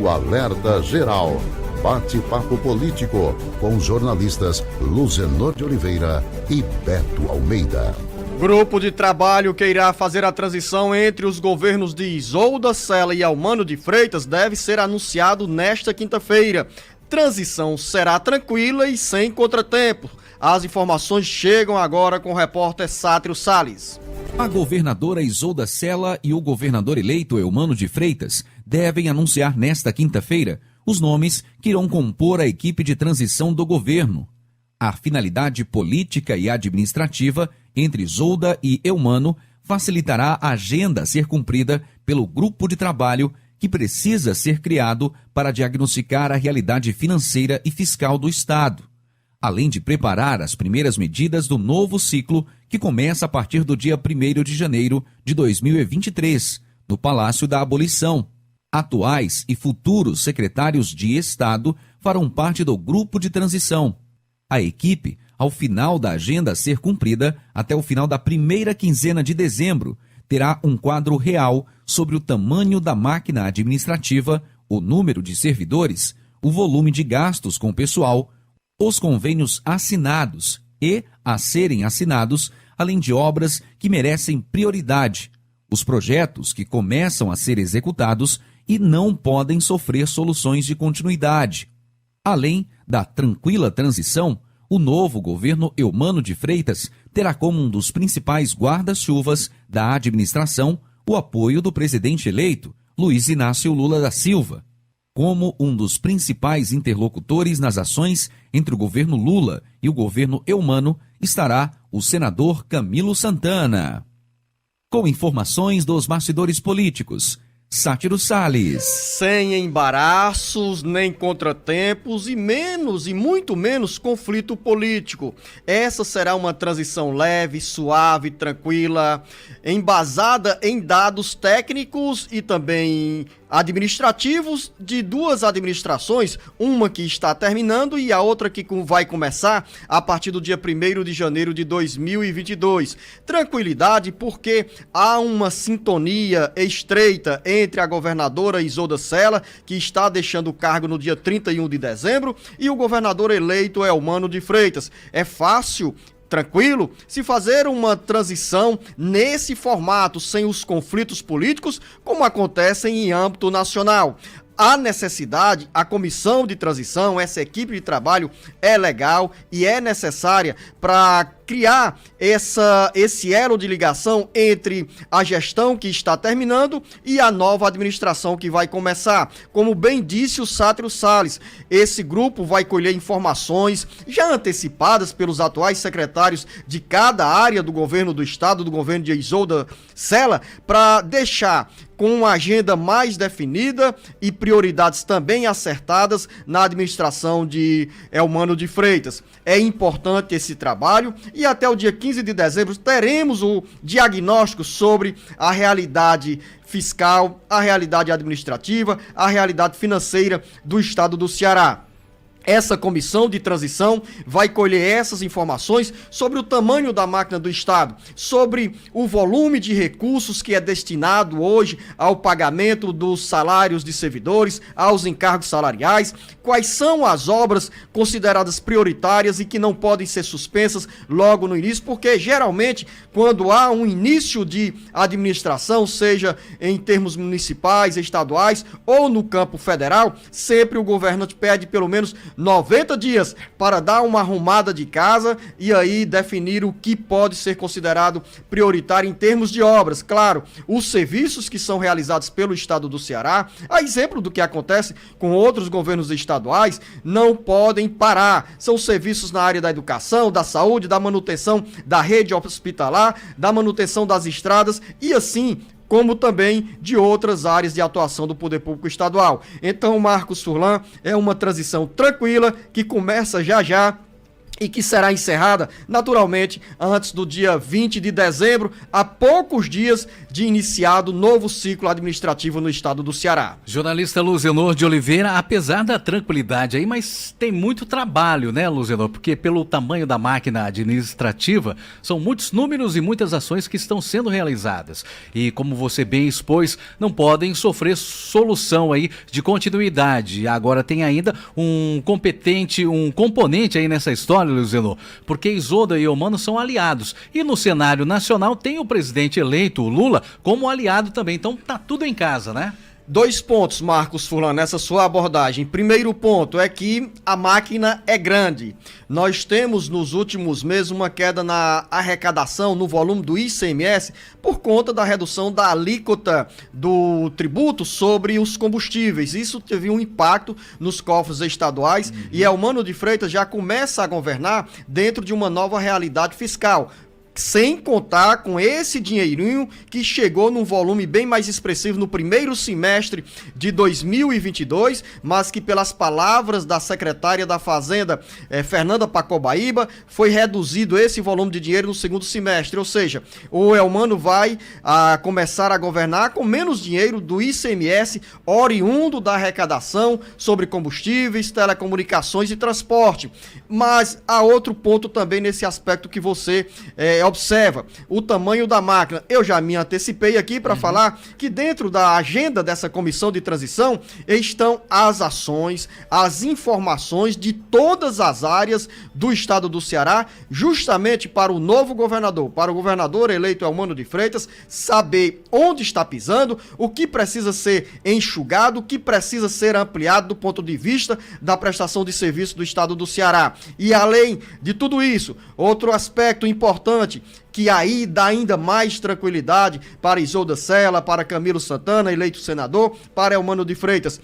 o Alerta Geral. Bate-papo político com os jornalistas Luzenor de Oliveira e Beto Almeida. Grupo de trabalho que irá fazer a transição entre os governos de Isolda Sela e Eumano de Freitas deve ser anunciado nesta quinta-feira. Transição será tranquila e sem contratempo. As informações chegam agora com o repórter Sátrio Salles. A governadora Isolda Sela e o governador eleito Eumano de Freitas devem anunciar nesta quinta-feira os nomes que irão compor a equipe de transição do governo. A finalidade política e administrativa entre Isolda e Eumano facilitará a agenda a ser cumprida pelo grupo de trabalho que precisa ser criado para diagnosticar a realidade financeira e fiscal do Estado, além de preparar as primeiras medidas do novo ciclo que começa a partir do dia 1º de janeiro de 2023, no Palácio da Abolição. Atuais e futuros secretários de Estado farão parte do grupo de transição. A equipe, ao final da agenda a ser cumprida, até o final da primeira quinzena de dezembro, terá um quadro real sobre o tamanho da máquina administrativa, o número de servidores, o volume de gastos com o pessoal, os convênios assinados e a serem assinados, além de obras que merecem prioridade, os projetos que começam a ser executados e não podem sofrer soluções de continuidade. Além da tranquila transição, o novo governo Eumano de Freitas terá como um dos principais guarda-chuvas da administração o apoio do presidente eleito, Luiz Inácio Lula da Silva. Como um dos principais interlocutores nas ações entre o governo Lula e o governo Eumano estará o senador Camilo Santana. Com informações dos bastidores políticos, Sátiro Salles. Sem embaraços, nem contratempos e muito menos conflito político. Essa será uma transição leve, suave, tranquila, embasada em dados técnicos e também administrativos de duas administrações, uma que está terminando e a outra que vai começar a partir do dia 1º de janeiro de 2022. Tranquilidade porque há uma sintonia estreita entre a governadora Isolda Sela, que está deixando o cargo no dia 31 de dezembro, e o governador eleito Eumano de Freitas. É fácil, tranquilo, se fazer uma transição nesse formato, sem os conflitos políticos, como acontecem em âmbito nacional. Há necessidade, a comissão de transição, essa equipe de trabalho é legal e é necessária para criar esse elo de ligação entre a gestão que está terminando e a nova administração que vai começar. Como bem disse o Sátrio Salles, esse grupo vai colher informações já antecipadas pelos atuais secretários de cada área do governo do Estado, do governo de Isolda Sela, para deixar com uma agenda mais definida e prioridades também acertadas na administração de Eumano de Freitas. É importante esse trabalho e até o dia 15 de dezembro teremos o diagnóstico sobre a realidade fiscal, a realidade administrativa, a realidade financeira do Estado do Ceará. Essa comissão de transição vai colher essas informações sobre o tamanho da máquina do Estado, sobre o volume de recursos que é destinado hoje ao pagamento dos salários de servidores, aos encargos salariais, quais são as obras consideradas prioritárias e que não podem ser suspensas logo no início, porque geralmente quando há um início de administração, seja em termos municipais, estaduais ou no campo federal, sempre o governante pede pelo menos 90 dias para dar uma arrumada de casa e aí definir o que pode ser considerado prioritário em termos de obras. Claro, os serviços que são realizados pelo Estado do Ceará, a exemplo do que acontece com outros governos estaduais, não podem parar. São serviços na área da educação, da saúde, da manutenção da rede hospitalar, da manutenção das estradas e assim como também de outras áreas de atuação do Poder Público Estadual. Então, Marcos Furlan, é uma transição tranquila que começa já já e que será encerrada, naturalmente, antes do dia 20 de dezembro, a poucos dias de iniciado o novo ciclo administrativo no estado do Ceará. Jornalista Luzenor de Oliveira, apesar da tranquilidade aí, mas tem muito trabalho, né, Luzenor? Porque pelo tamanho da máquina administrativa, são muitos números e muitas ações que estão sendo realizadas. E como você bem expôs, não podem sofrer solução aí de continuidade. Agora tem ainda um componente aí nessa história, Luzenor, porque Isolda e Eumano são aliados. E no cenário nacional tem o presidente eleito, o Lula, como aliado também. Então tá tudo em casa, né? 2 pontos, Marcos Furlan, nessa sua abordagem. Primeiro ponto é que a máquina é grande. Nós temos nos últimos meses uma queda na arrecadação, no volume do ICMS, por conta da redução da alíquota do tributo sobre os combustíveis. Isso teve um impacto nos cofres estaduais e Eumano de Freitas já começa a governar dentro de uma nova realidade fiscal, sem contar com esse dinheirinho que chegou num volume bem mais expressivo no primeiro semestre de 2022, mas que, pelas palavras da secretária da Fazenda, Fernanda Pacobaíba, foi reduzido esse volume de dinheiro no segundo semestre, ou seja, o Eumano vai começar a governar com menos dinheiro do ICMS oriundo da arrecadação sobre combustíveis, telecomunicações e transporte. Mas há outro ponto também nesse aspecto que você observa, o tamanho da máquina. Eu já me antecipei aqui para falar que dentro da agenda dessa comissão de transição estão as ações, as informações de todas as áreas do estado do Ceará, justamente para o novo governador, para o governador eleito Eumano de Freitas, saber onde está pisando, o que precisa ser enxugado, o que precisa ser ampliado do ponto de vista da prestação de serviço do estado do Ceará. E além de tudo isso, outro aspecto importante que aí dá ainda mais tranquilidade para Isolda Sela, para Camilo Santana, eleito senador, para Eumano de Freitas.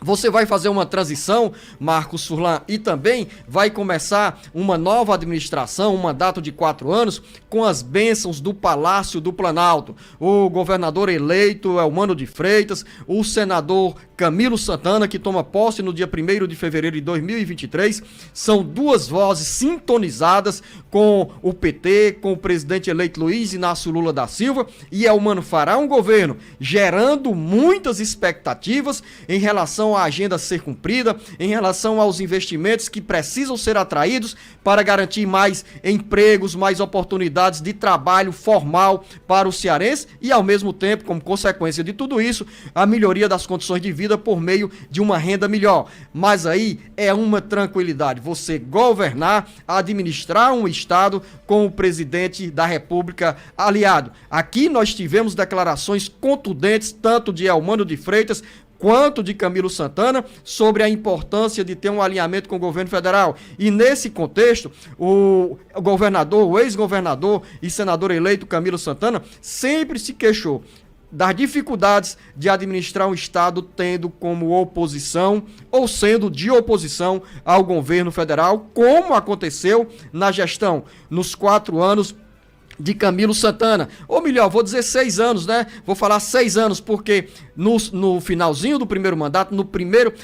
Você vai fazer uma transição, Marcos Furlan, e também vai começar uma nova administração, um mandato de 4 anos, com as bênçãos do Palácio do Planalto. O governador eleito Eumano de Freitas, o senador Camilo Santana, que toma posse no dia 1º de fevereiro de 2023, são 2 vozes sintonizadas com o PT, com o presidente eleito Luiz Inácio Lula da Silva, e Eumano fará um governo gerando muitas expectativas em relação à agenda a ser cumprida, em relação aos investimentos que precisam ser atraídos para garantir mais empregos, mais oportunidades de trabalho formal para o cearense e, ao mesmo tempo, como consequência de tudo isso, a melhoria das condições de vida por meio de uma renda melhor. Mas aí é uma tranquilidade, você governar, administrar um estado com o presidente da República aliado. Aqui nós tivemos declarações contundentes, tanto de Eumano de Freitas quanto de Camilo Santana, sobre a importância de ter um alinhamento com o governo federal. E nesse contexto, o governador, o ex-governador e senador eleito Camilo Santana sempre se queixou das dificuldades de administrar um estado tendo como oposição ou sendo de oposição ao governo federal, como aconteceu na gestão nos 4 anos de Camilo Santana, ou melhor, vou dizer 6 anos, né? Vou falar 6 anos, porque no finalzinho do primeiro mandato,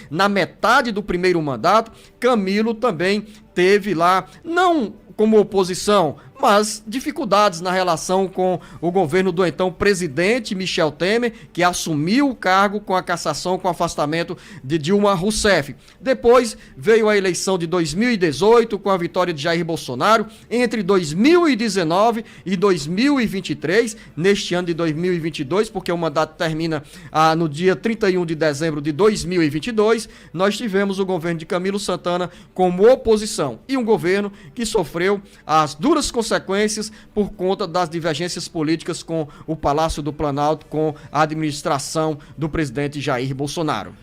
na metade do primeiro mandato, Camilo também teve lá, não como oposição, mas dificuldades na relação com o governo do então presidente Michel Temer, que assumiu o cargo com a cassação, com o afastamento de Dilma Rousseff. Depois veio a eleição de 2018, com a vitória de Jair Bolsonaro. Entre 2019 e 2023, neste ano de 2022, porque o mandato termina no dia 31 de dezembro de 2022, nós tivemos o governo de Camilo Santana como oposição e um governo que sofreu as duras consequências por conta das divergências políticas com o Palácio do Planalto, com a administração do presidente Jair Bolsonaro.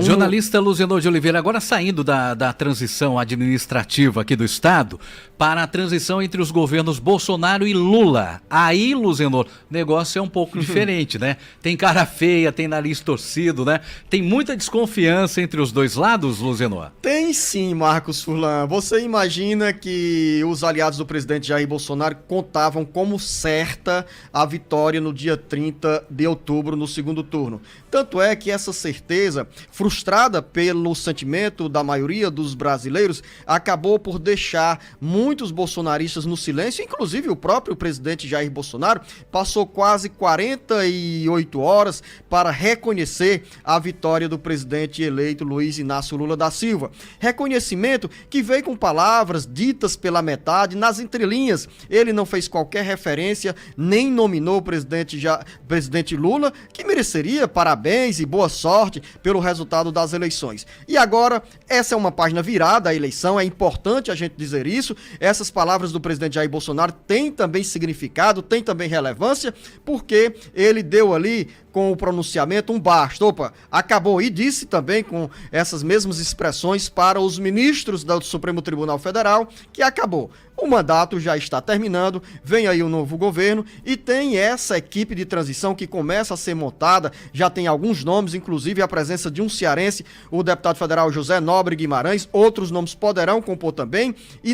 Jornalista Luzenor de Oliveira, agora saindo da transição administrativa aqui do estado para a transição entre os governos Bolsonaro e Lula. Aí, Luzenor, o negócio é um pouco diferente, né? Tem cara feia, tem nariz torcido, né? Tem muita desconfiança entre os dois lados, Luzenor? Tem sim, Marcos Furlan. Você imagina que os aliados do presidente Jair Bolsonaro contavam como certa a vitória no dia 30 de outubro, no segundo turno. Tanto é que essa certeza frustrada pelo sentimento da maioria dos brasileiros, acabou por deixar muitos bolsonaristas no silêncio, inclusive o próprio presidente Jair Bolsonaro passou quase 48 horas para reconhecer a vitória do presidente eleito Luiz Inácio Lula da Silva. Reconhecimento que veio com palavras ditas pela metade, nas entrelinhas. Ele não fez qualquer referência, nem nominou o presidente Lula, que mereceria parabéns e boa sorte pelo resultado das eleições. E agora, essa é uma página virada, a eleição, é importante a gente dizer isso. Essas palavras do presidente Jair Bolsonaro têm também significado, têm também relevância, porque ele deu ali com o pronunciamento um basta, acabou, e disse também com essas mesmas expressões para os ministros do Supremo Tribunal Federal que acabou. O mandato já está terminando, vem aí o novo governo e tem essa equipe de transição que começa a ser montada, já tem alguns nomes, inclusive a presença de um cearense, o deputado federal José Nobre Guimarães, outros nomes poderão compor também, e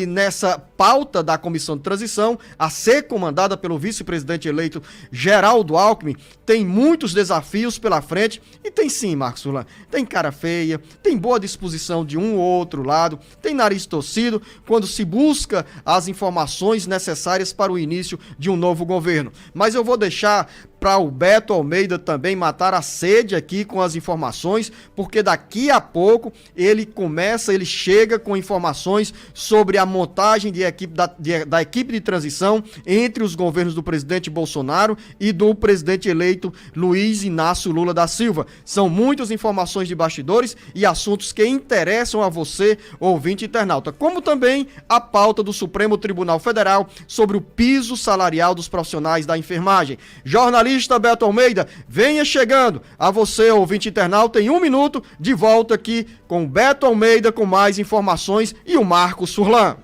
nessa pauta da comissão de transição, a ser comandada pelo vice-presidente eleito Geraldo Alckmin, tem muitos desafios pela frente, e tem sim, Marcos Furlan, tem cara feia, tem boa disposição de um ou outro lado, tem nariz torcido, quando se busca as informações necessárias para o início de um novo governo. Mas eu vou deixar para o Beto Almeida também matar a sede aqui com as informações, porque daqui a pouco ele chega com informações sobre a montagem da equipe de transição entre os governos do presidente Bolsonaro e do presidente eleito Luiz Inácio Lula da Silva. São muitas informações de bastidores e assuntos que interessam a você, ouvinte internauta, como também a pauta do Supremo Tribunal Federal sobre o piso salarial dos profissionais da enfermagem. Jornalista Beto Almeida, venha chegando. A você, ouvinte internauta, em 1 minuto, de volta aqui com Beto Almeida com mais informações e o Marcos Furlan.